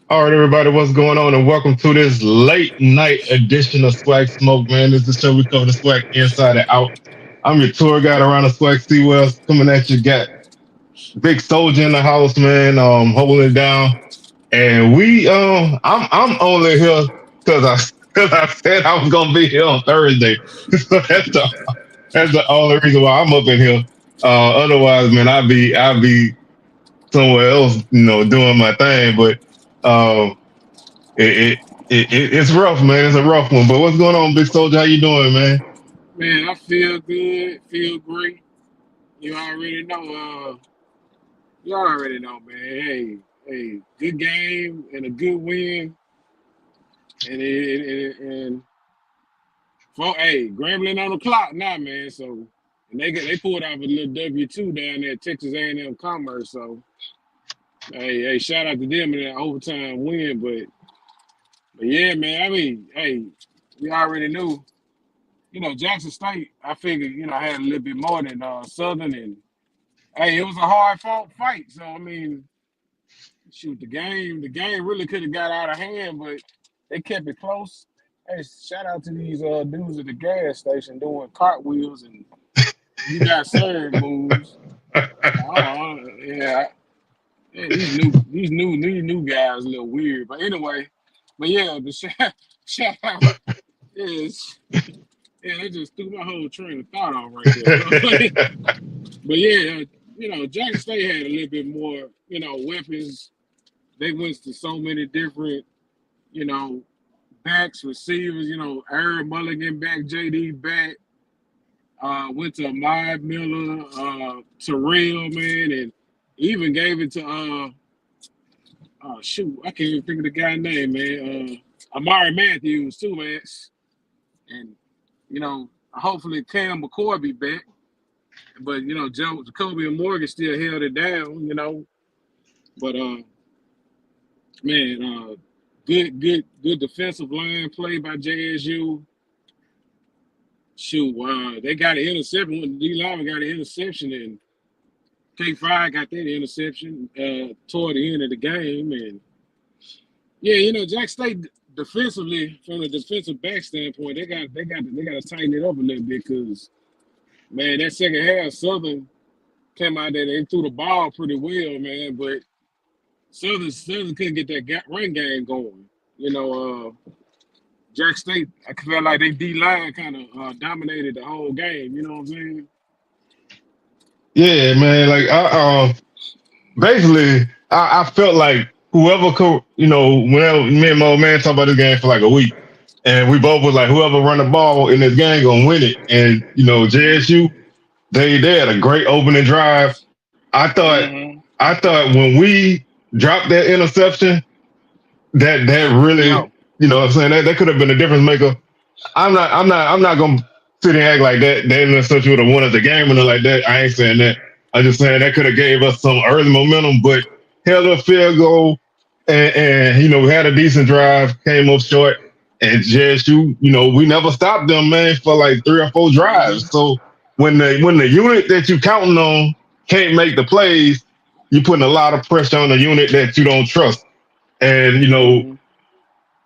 All right, everybody, what's going on? And welcome to this late night edition of SWAC Smoke, man. This is the show we cover the SWAC inside and out. I'm your tour guide around the SWAC Seawells coming at you. Got Big Soldier in the house, man, holding it down. And I'm only here because I said I was gonna be here on Thursday. So that's the only reason why I'm up in here. Otherwise, man, I'd be somewhere else, doing my thing. But um, it's rough, man. It's a rough one. But what's going on, Big Soldier? How you doing, man? Man, I feel good, feel great. You already know, you already know, man. Hey, good game and a good win, and for Grambling on the clock now, man. So and they pulled off a little W-2 down there at Texas A&M Commerce. So shout out to them in that overtime win. But yeah, man. I mean, we already knew. Jackson State. I figured had a little bit more than Southern and. Hey, it was a hard fought fight. So I mean, shoot, the game really could have got out of hand, but they kept it close. Hey, shout out to these dudes at the gas station doing cartwheels and you got served moves. Yeah, yeah, these new guys a little weird, but anyway, but yeah, the shout out is yeah, they just threw my whole train of thought off right there. But yeah, Jackson State had a little bit more, weapons. They went to so many different, you know, backs, receivers, Aaron Mulligan back, JD back, went to Ahmad Miller, Terrell, man, and even gave it to shoot, I can't even think of the guy's name, man. Amari Matthews too, man. And, hopefully Cam McCoy be back. But Jacoby and Morgan still held it down. But man, good defensive line play by JSU. Shoot, they got an interception. When D Lava got an interception, and K5 got that interception toward the end of the game. And yeah, Jack State defensively, from a defensive back standpoint, they got to tighten it up a little bit because man, that second half, Southern came out there. They threw the ball pretty well, man. But Southern couldn't get that run game going. Jack State, I felt like they D line kind of dominated the whole game. You know what I'm saying? Yeah, man. Like I felt like whoever could, whenever me and my old man talk about this game for like a week, and we both was like, whoever run the ball in this game gonna win it. And JSU, they had a great opening drive. I thought Mm-hmm. I thought when we dropped that interception, that really, Yo, what I'm saying, that could have been a difference maker. I'm not gonna sit and act like that interception would have won us the game and like that. I ain't saying that. I'm just saying that could have gave us some early momentum, but held a field goal and we had a decent drive, came up short. And JSU, we never stopped them, man, for like 3 or 4 drives. mm-hmm. So when the unit that you counting on can't make the plays, you're putting a lot of pressure on the unit that you don't trust. And Mm-hmm.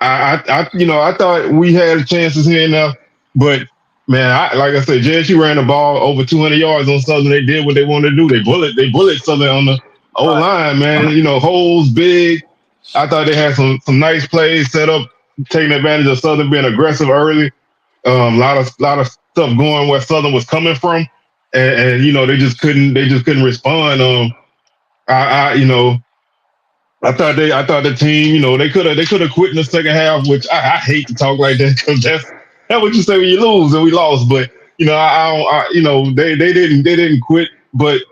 I thought we had chances here and there, but man, like I said, JSU ran the ball over 200 yards on Southern. They did what they wanted to do. They bullet Southern on the O Right. line, man. Holes big. I thought they had some nice plays set up, taking advantage of Southern being aggressive early. Lot of stuff going where Southern was coming from, and they just couldn't respond. I thought the team, they could have quit in the second half, which I hate to talk like that because that's what you say when you lose, and we lost. But they didn't quit. But at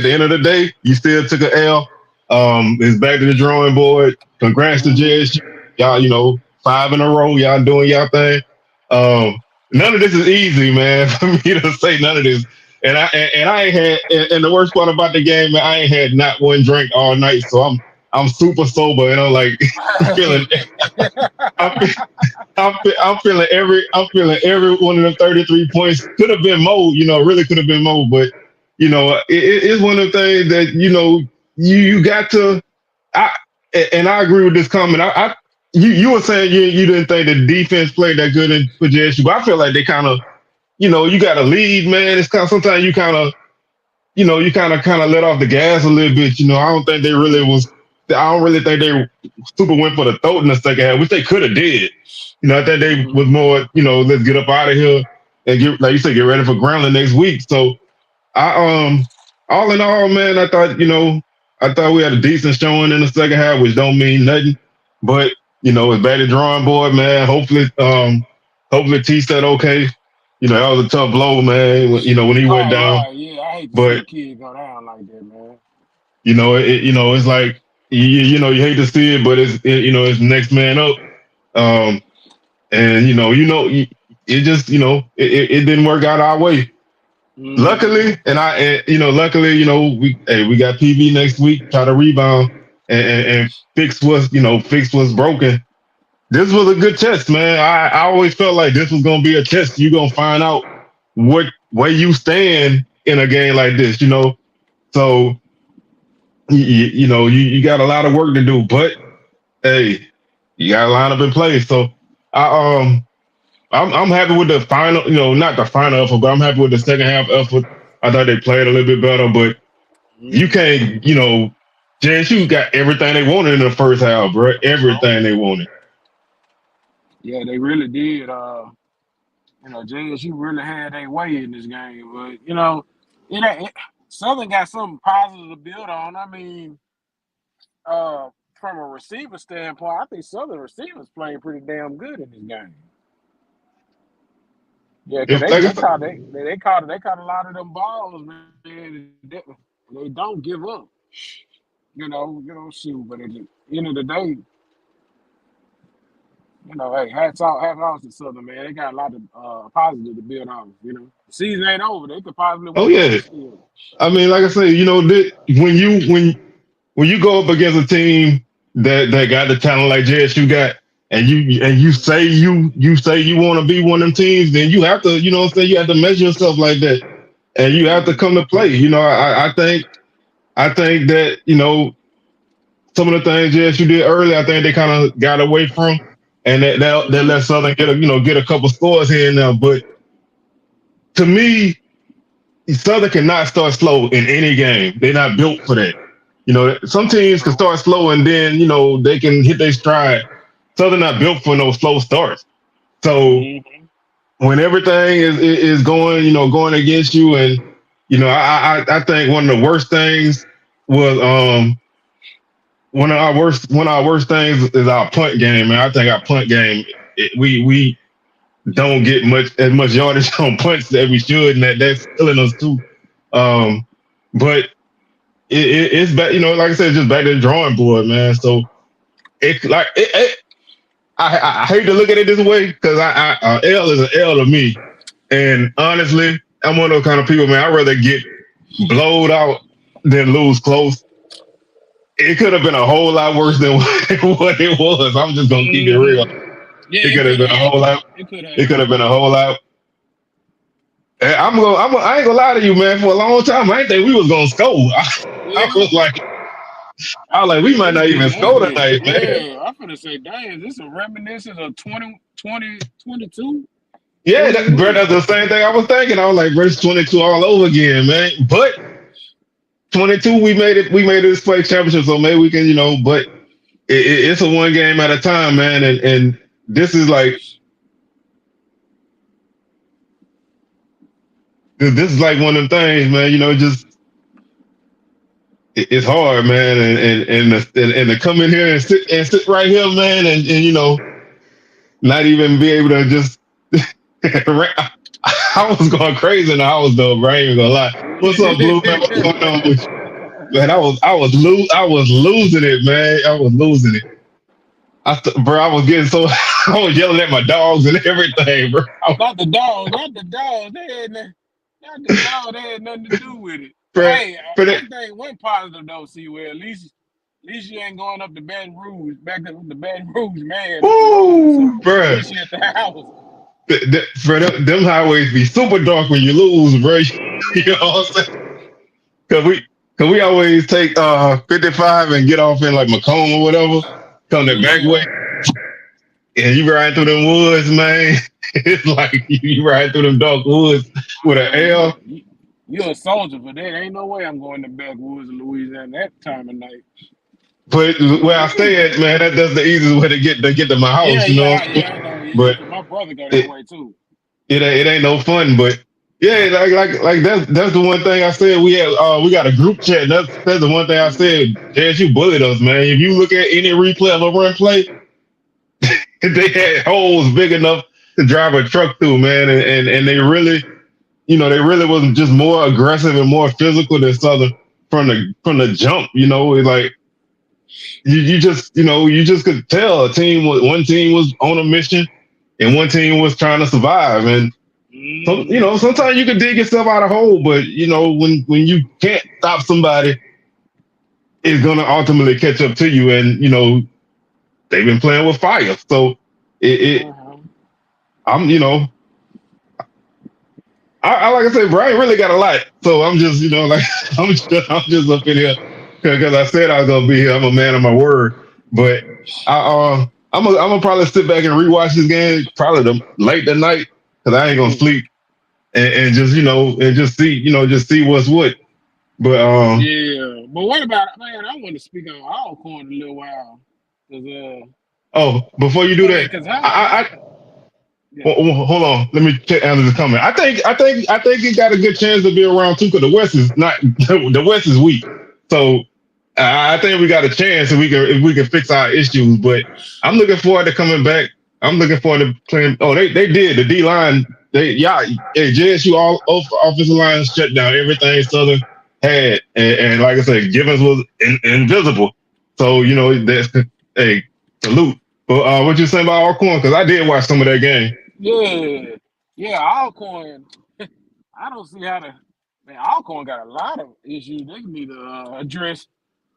the end of the day, you still took an L. It's back to the drawing board. Congrats to Mm-hmm. JSU, y'all. 5 in a row, y'all doing y'all thing. None of this is easy, man. For me to say none of this. And I ain't had, and the worst part about the game, man, I ain't had not one drink all night, so I'm super sober, and I'm like feeling, I'm, I'm feeling every one of them 33 points could have been more, really could have been more, but it's one of the things that you got to. I and I agree with this comment. You were saying you didn't think the defense played that good for JSU, but I feel like they kind of, you got a lead, man. It's kind of sometimes you kind of, you kind of let off the gas a little bit. I don't think they really was. I don't really think they super went for the throat in the second half, which they could have did. I think they was more, let's get up out of here and get, like you said, get ready for Grambling next week. So I all in all, man, I thought we had a decent showing in the second half, which don't mean nothing. But it's back to drawing board, man. Hopefully T said okay. That was a tough blow, man. When he went Oh, down. right, yeah. I hate to see But a kid go down like that, man. it's like you hate to see it, but it's next man up. Um, and it just it didn't work out our way. Mm-hmm. Luckily, luckily, we got PV next week. Try to rebound and fix what's broken. This was a good test, man. I always felt like this was gonna be a test. You're gonna find out what where you stand in a game like this. So you got a lot of work to do, but hey, you got to line up and play. So I I'm happy with the final, not the final effort, but I'm happy with the second half effort. I thought they played a little bit better, but you Mm-hmm. can't, JSU got everything they wanted in the first half, bro. Everything they wanted. Yeah, they really did. JSU really had their way in this game, but it Southern got something positive to build on. I mean, uh, from a receiver standpoint, I think Southern receivers playing pretty damn good in this game. Yeah, because If they like I they said, caught they caught a lot of them balls, man. They don't give up. Shoot. But at the end of the day, hey, hats off to Southern, man. They got a lot of positive to build on. The season ain't over. They could possibly oh win yeah, this still. I mean, like I say, when you go up against a team that got the talent like JSU got, and you say you want to be one of them teams, then you have to, what I'm saying, you have to measure yourself like that, and you have to Mm-hmm. come to play. I think that some of the things JSU did early, I think they kind of got away from, and that let Mm-hmm. Southern get a couple scores here and there. But to me, Southern cannot start slow in any game. They're not built for that. Some teams can True. start slow and then they can hit their stride. Southern not built for no slow starts. So Mm-hmm. when everything is going against you, and I think one of the worst things was one of our worst things is our punt game, man. I think our punt game, we don't get as much yardage on punts that we should, and that's killing us too. Um, but it's back, like I said, just back to the drawing board, man. So I hate to look at it this way because L is an L to me, and honestly, I'm one of those kind of people, man. I'd rather get blowed out than lose close. It could have been a whole lot worse than what it was. I'm just gonna keep it real. Mm-hmm. Yeah, It it could have could been a have. whole lot. It could It could have. have been a whole lot. And I ain't gonna lie to you, man. For a long time, I didn't think we was gonna score. I Yeah. was like, I was like, we Yeah, might it's not even getting score ugly. tonight, man. Yeah, I'm finna say, dang, this a reminiscence of 2022, Yeah, bro, 21. that's the same thing I was thinking. I was like, bro, it's 22 all over again, man. But 22, we made it. We made it this play championship, so maybe we can, But it's a one game at a time, man. And this is like one of them things, man. Just it's hard, man. And to come in here and sit right here, man, and not even be able to just. I was going crazy in the house though, bro. I ain't even gonna lie. What's up, Blue man? What's going on with you? Man, I was losing it, man. I was losing it. Bro, I was getting so I was yelling at my dogs and everything, bro. Not the dog, not the dog. Not the dog. They had nothing to do with it. But For, hey, for that, one thing went positive though. See, where at least you ain't going up to Baton Rouge, back to the Baton Rouge, man, up the road. So woo, bro. at least you at the house. For them highways be super dark when you lose, bro. You know Mm-hmm. what I'm saying? Cause Cause we always take 55 and get off in like Macomb or whatever, come the back way, Yeah. and you ride through them woods, man. It's like you ride through them dark woods with an Man, L. you a soldier for that. Ain't no way I'm going to backwoods of Louisiana that time of night. But where I stay at, man, that's the easiest way to get to my Yeah, house, you know. yeah, I know. Yeah, But because my brother go that it, way too. it ain't no fun. But yeah, like that's the one thing I said. We got a group chat. That's the one thing I said. JSU bullied us, man. If you look at any replay of a run play, they had holes big enough to drive a truck through, man, and they really, they really wasn't just more aggressive and more physical than Southern from the jump. It's like you just you just could tell one team was on a mission and one team was trying to survive. And Mm-hmm. sometimes you can dig yourself out of hole, but when you can't stop somebody, it's gonna ultimately catch up to you. And they've been playing with fire, so it Uh-huh. I'm I like I said, Brian really got a lot. So I'm just, like I'm just up in here because I said I was gonna be here. I'm a man of my word. But I'm gonna probably sit back and rewatch this game probably late tonight because I ain't gonna Mm. sleep and just just see what's what. But Yeah, but what about man? I want to speak on Alcorn a little while because before you I do mean, that, because I how yeah. hold on. Let me answer this comment. I think he got a good chance to be around too because the West is not the West is weak. So I think we got a chance if we can fix our issues. But I'm looking forward to coming back. I'm looking forward to playing. Oh, they did the D line. JSU all offensive line shut down everything Southern had, and like I said, Givens was invisible. So that's hey salute. But what you saying about Alcorn? Because I did watch some of that game. Yeah, yeah, Alcorn. I don't see how to. Man, Alcorn got a lot of issues they need to address.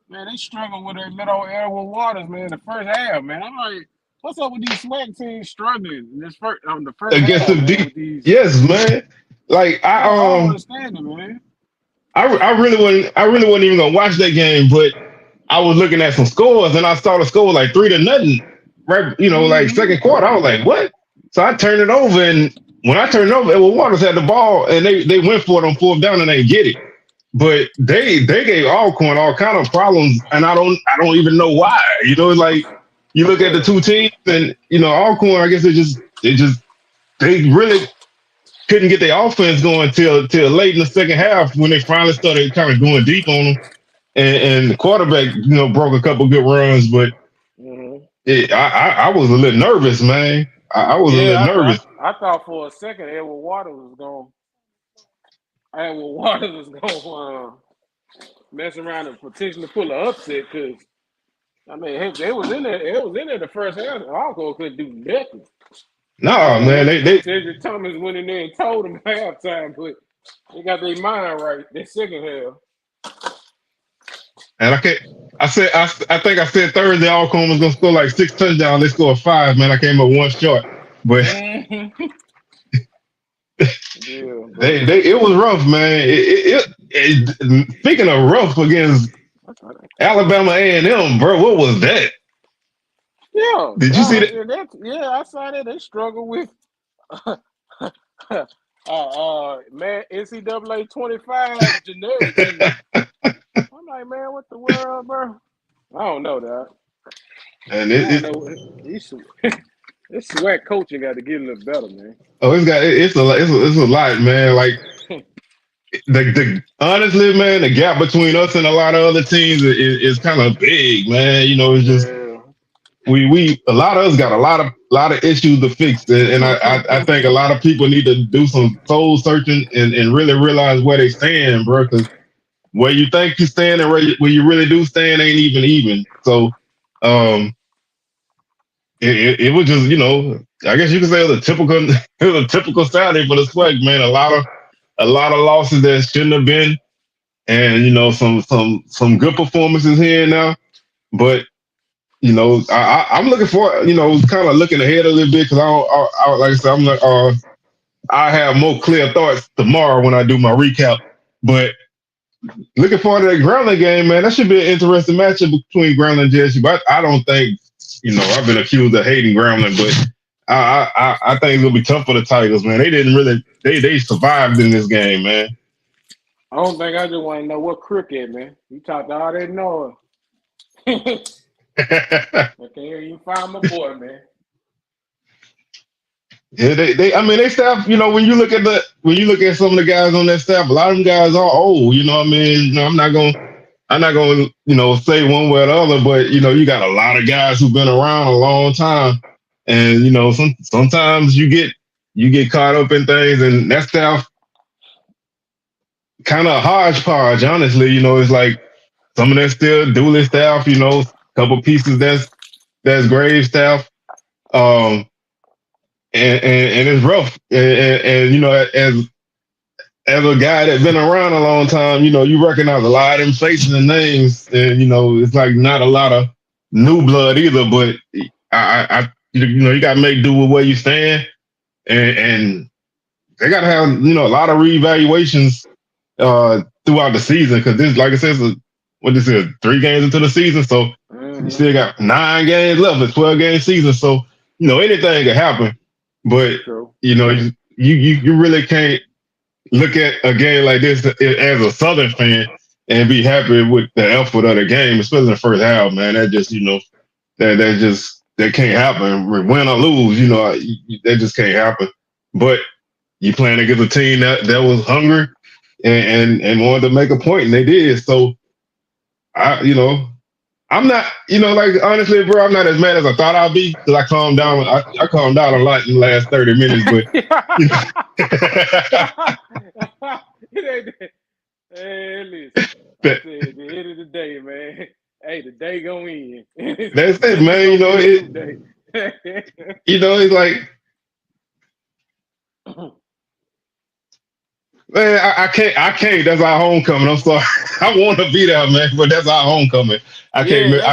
Man, they struggle with their middle airway waters, man. The first half, man. I'm like, what's up with these SWAC teams struggling in this first on the first Against half, the man? D. With these, Yes, man. Like I don't understand it, man. I really wasn't even gonna watch that game, but I was looking at some scores and I saw the score like 3-0. Right, like Mm-hmm. second quarter. I was like, what? So I turned it over, and when I turned it over, Edward Waters had the ball, and they went for it on fourth down and they get it. But they gave Alcorn all kind of problems, and I don't even know why. It's like you look at the Yeah. two teams, and Alcorn. I guess they really couldn't get their offense going till late in the second half when they finally started kind of going deep on them, and the quarterback broke a couple good runs, but Mm-hmm. I was a little nervous, man. I was a little Yeah, nervous. I thought for a second Edward Waters was going mess around and potentially pull an upset because I mean, heck, they was in there. It was in there the first half. Alcorn couldn't do nothing. I No, don't know man, what they Cedric Thomas went in there and told them halftime, but they got their mind right. That second half. and I can't. I think I said Thursday Alcorn was gonna score like 6 touchdowns. They scored five. Man, I came up one short, but Mm-hmm. Yeah, but they it was rough, man. Speaking of rough against I thought Alabama A&M, bro, what was that? yeah, Did you see that? I saw that they struggle with man NCAA 25 generic team. I'm like, man, what the world, bro? I don't know that. And I don't know. These this SWAC coaching got to get a little better, man. it's a lot, man. Like the honestly, man, the gap between us and a lot of other teams is kind of big, man. It's just Yeah. we a lot of us got a lot of issues to fix, and I think a lot of people need to do some soul searching and really realize where they stand, bro. Because where you think you stand and where you really do stand ain't even. So, um, it was just I guess you could say it was a typical it was a typical Saturday for the SWAC, man. A lot of losses that shouldn't have been, and some good performances here and now. But I'm looking for kind of looking ahead a little bit because like I said, I'm like I have more clear thoughts tomorrow when I do my recap. But looking forward to that Grambling game, man. That should be an interesting matchup between Grambling and JSU. But I don't think, I've been accused of hating Grambling, but I think it'll be tough for the Tigers, man. They didn't really they survived in this game, man. I don't think I just want to know what cricket, man. You talked all that noise. I can't hear you find my boy, man. Yeah, I mean, they staff. When you look at some of the guys on that staff, a lot of them guys are old. You know what I mean? I'm not gonna, say one way or the other, but you got a lot of guys who've been around a long time, and sometimes you get caught up in things, and that staff kind of hodgepodge. Honestly, it's like some of that still Dooley staff. A couple pieces that's Grave staff. Um, and it's rough. And as a guy that's been around a long time, you recognize a lot of them faces and names, and it's like not a lot of new blood either. But you got to make do with where you stand, and they got to have a lot of reevaluations throughout the season because this, like I said, what this is 3 games into the season, so you still got 9 games left. It's 12-game season, so anything can happen. But True. You really can't look at a game like this as a Southern fan and be happy with the effort of the game, especially in the first half, man. That just that can't happen. Win or lose, that just can't happen. But you playing against a team that was hungry and wanted to make a point, and they did. So I'm not, like honestly, bro, I'm not as mad as I thought I'd be because I calmed down. I calmed down a lot in the last 30 minutes, but Hey, listen. I said at the end of the day, man. Hey, the day gonna end. That's it, man. It's like, man, I can't. That's our homecoming. I'm sorry. I want to be there, man, but that's our homecoming. I can't miss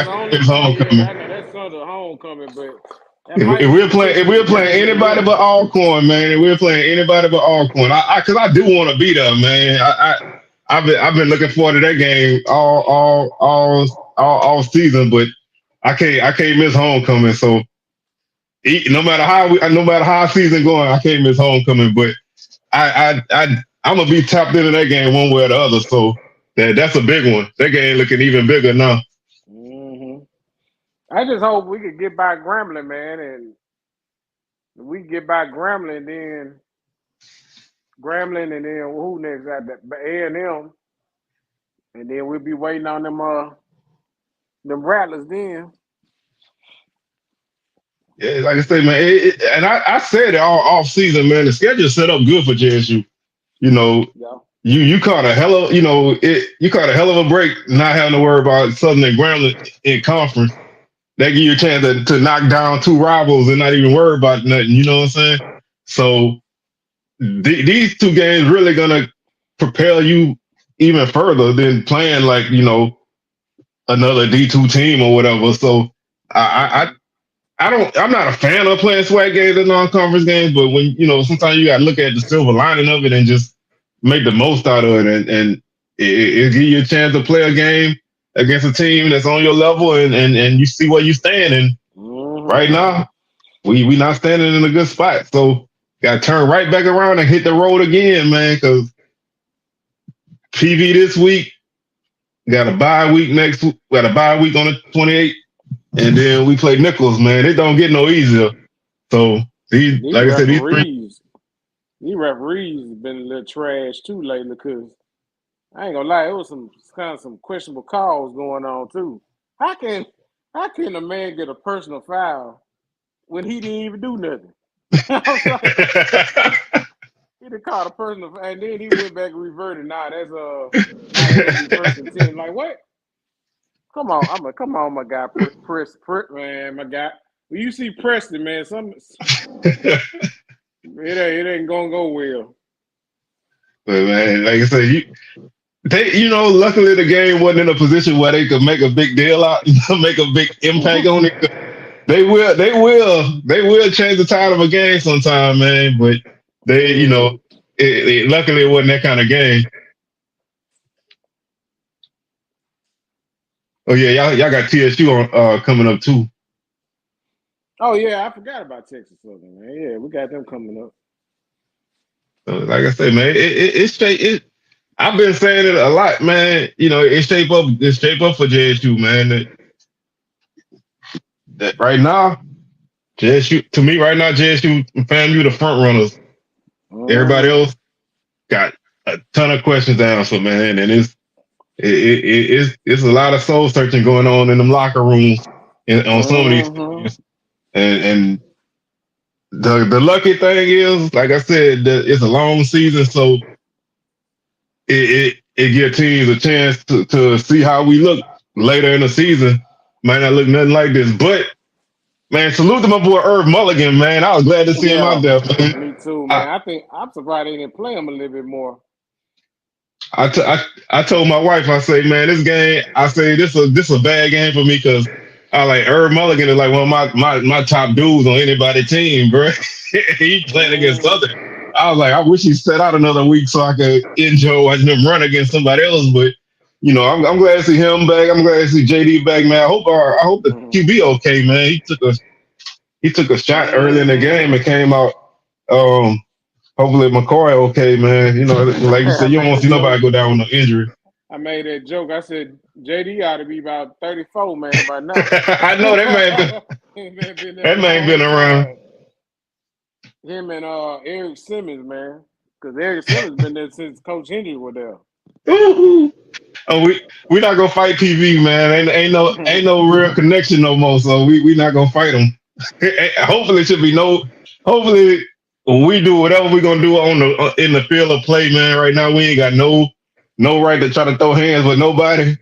homecoming. I know that's sort of homecoming, but if we're playing anybody but Alcorn, man, if we're playing anybody but Alcorn, because I do want to be there, man. I've been looking forward to that game all season, but I can't miss homecoming. So no matter how season going, I can't miss homecoming. But I'm gonna be tapped into that game one way or the other. So that's a big one. That game looking even bigger now. Mm-hmm. I just hope we could get by Grambling, man, and we get by Grambling, then who next? At the A&M, and then we'll be waiting on them Rattlers then. Yeah, like I say, man, and I said it all off season, man. The schedule set up good for JSU. Yeah. You caught a hell of you caught a hell of a break not having to worry about Southern and Grambling in conference. That give you a chance to knock down 2 rivals and not even worry about nothing. You know what I'm saying? So these 2 games really gonna propel you even further than playing like another D2 team or whatever. So I'm not a fan of playing SWAC games and non-conference games, but when sometimes you got to look at the silver lining of it and just make the most out of it, and it give you a chance to play a game against a team that's on your level, and you see where you stand. And right now, we not standing in a good spot, so got to turn right back around and hit the road again, man. Because PV this week got a bye week next week. Got a bye week on the 28th. And then we play Nichols, man. It don't get no easier. So these like I said, these referees have been a little trash too lately. Because I ain't gonna lie, it was some questionable calls going on too. How can a man get a personal foul when he didn't even do nothing? He done caught a personal foul, and then he went back and reverted. Nah, that's first and 10. Like what? Come on, my guy, man, my guy. When you see Preston, man, it ain't gonna go well. But man, like I said, luckily the game wasn't in a position where they could make a big deal out, make a big impact on it. They will change the tide of a game sometime, man. But they, luckily it wasn't that kind of game. Oh yeah, y'all got TSU on coming up too. Oh yeah, I forgot about Texas Southern, man. Yeah, we got them coming up. So like I say, man, it's shape. I've been saying it a lot, man. You know, it's shape up for JSU, man. That right now, JSU to me right now, JSU and FAMU the front runners. Everybody Mm-hmm. else got a ton of questions to answer, man, and it's a lot of soul searching going on in them locker rooms on some of these Mm-hmm. teams. And the lucky thing is, like I said, it's a long season, so it gives teams a chance to see how we look later in the season. Might not look nothing like this, but man, salute to my boy Irv Mulligan, man. I was glad to see him out Yeah, there, man. me too, I, man. I think I'm surprised they didn't play him a little bit more. I told my wife, I say, man, this game, I say this a bad game for me because I like Irv Mulligan is like one of my top dudes on anybody's team, bro. He playing against Mm-hmm. Southern. I was like, I wish he sat out another week so I could enjoy watching him run against somebody else. But you know, I'm glad to see him back. I'm glad to see JD back, man. I hope the QB okay, man. He took a shot early in the game Mm-hmm. and came out. Um, Hopefully McCoy okay, man. You know, like you said, I you don't made want a to see nobody joke. go down with no injury. I made that joke. I said JD ought to be about 34, man, by now. I know Man been there a that man been long around. time. Him and Eric Simmons, man. Because Eric Simmons been there since Coach Henry was there. Woo-hoo. Oh, we not gonna fight PV, man. Ain't no real connection no more. So we not gonna fight him. Hopefully, it should be no. Hopefully, when we do whatever we gonna do on the in the field of play, man. Right now, we ain't got no right to try to throw hands with nobody.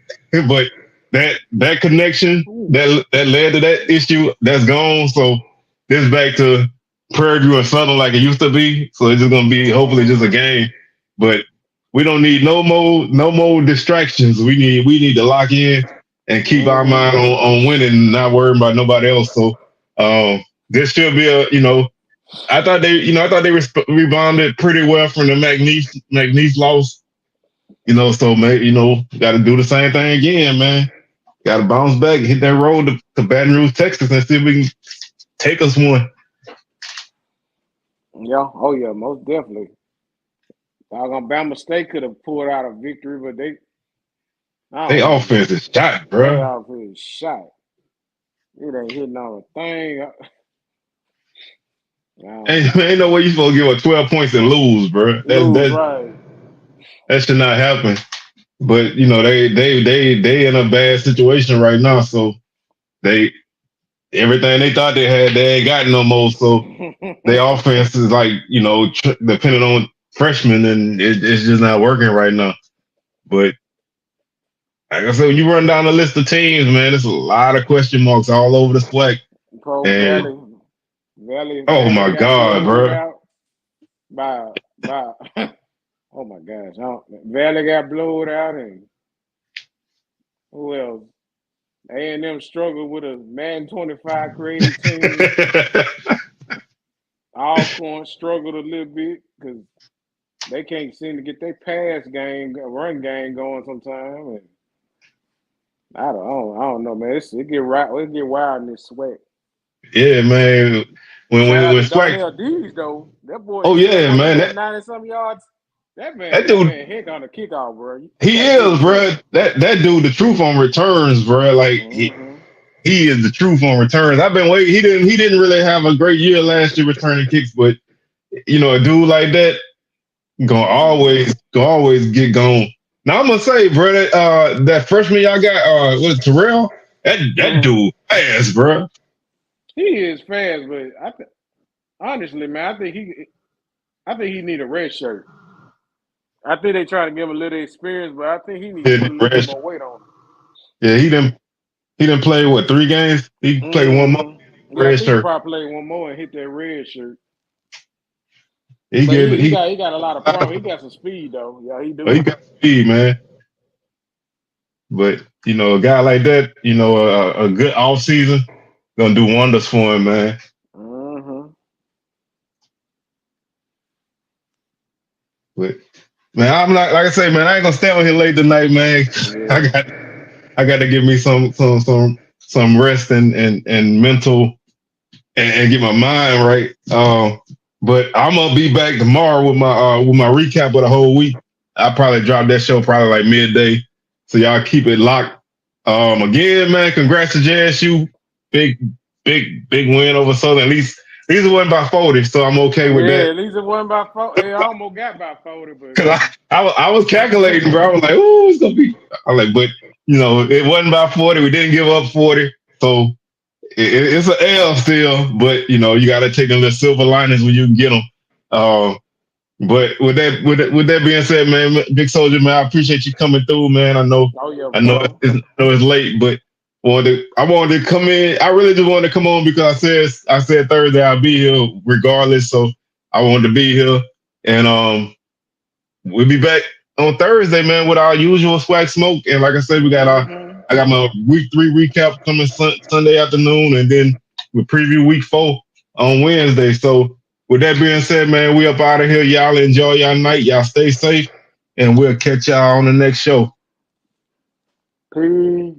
But that connection Ooh. that led to that issue that's gone. So this back to Prairie View and Southern like it used to be. So it's just gonna be hopefully just a Mm-hmm. game. But we don't need no more distractions. We need to lock in and keep our mind Mm-hmm. on winning and not worrying about nobody else. So this should be I thought they rebounded pretty well from the McNeese loss. You know, so maybe got to do the same thing again, man. Got to bounce back, hit that road to Baton Rouge, Texas, and see if we can take us one. Yeah. Oh, yeah, most definitely. Bama State could have pulled out a victory, but I They don't know, offense man. is shot, They bro. off his shot. It ain't hitting on a thing. I don't Ain't know. no way you supposed to give up 12 points and lose, bro. Lose, right. That should not happen. But they in a bad situation right now. So they everything they thought they had, they ain't got no more. So their offense is like depending on freshmen, and it's just not working right now. But like I said, when you run down the list of teams, man, there's a lot of question marks all over the SWAC. Pro And Valley. Valley oh Valley my got God, blowed bro. out by oh my gosh. Valley got blowed out, and who else? A&M struggled with a Man 25 created team. Alcorn struggled a little bit because they can't seem to get their run game going sometime. And I don't know, man. It get wild in this sweat. Yeah, man. When Shout when out when to SWAC, Donnell Dees though. That boy, oh you see that yeah, boy get man. that That 90 something yards. That that man, that dude man hit on the kickoff, bro. You he gotta give is, him that. bro. That dude, the truth on returns, bro. Like Mm-hmm. he is the truth on returns. I've been waiting. He didn't really have a great year last year returning kicks, but a dude like that Mm-hmm. gonna always get gone. Now I'm gonna say, bro, that freshman y'all got, was Terrell? That Mm-hmm. dude fast, bro. He is fast, but honestly, man, I think he need a red shirt. I think they try to give him a little experience, but I think he need to Yeah, put a little bit red- more weight on yeah, he didn't play what 3 games. He him. played one more Yeah, I red think he shirt. probably play one more and hit that red shirt. He But get he he got a lot of problem. He got some speed though. Yeah, he he do. got speed, man. But a guy like that, a good off season gonna do wonders for him, man. Mm-hmm. But man, I'm not like I say, man. I ain't gonna stay on here late tonight, man. I Yeah. got I got to give me some rest and mental and get my mind right. But I'm gonna be back tomorrow with my recap of the whole week. I probably drop that show probably like midday, so y'all keep it locked. Again, man, congrats to JSU, big big win over Southern. At least it wasn't by 40, so I'm okay with Yeah, that. at least it wasn't by 40. It almost got by 40, but Cause I was calculating, bro. I was like, oh, it's gonna be. I was like, but it wasn't by 40. We didn't give up 40, so it's an L still, but you got to take them little silver linings when you can get them. But with that being said, man, Big Soldier, man, I appreciate you coming through, man. oh yeah, I know bro. it's late, but I wanted to come in. I really just wanted to come on because I said Thursday I'll be here regardless, so I wanted to be here, and we'll be back on Thursday, man, with our usual SWAC Smoke. And like I said, Mm-hmm. I got my week 3 recap coming Sunday afternoon, and then we preview week 4 on Wednesday. So with that being said, man, we up out of here. Y'all enjoy y'all night. Y'all stay safe, and we'll catch y'all on the next show. Peace.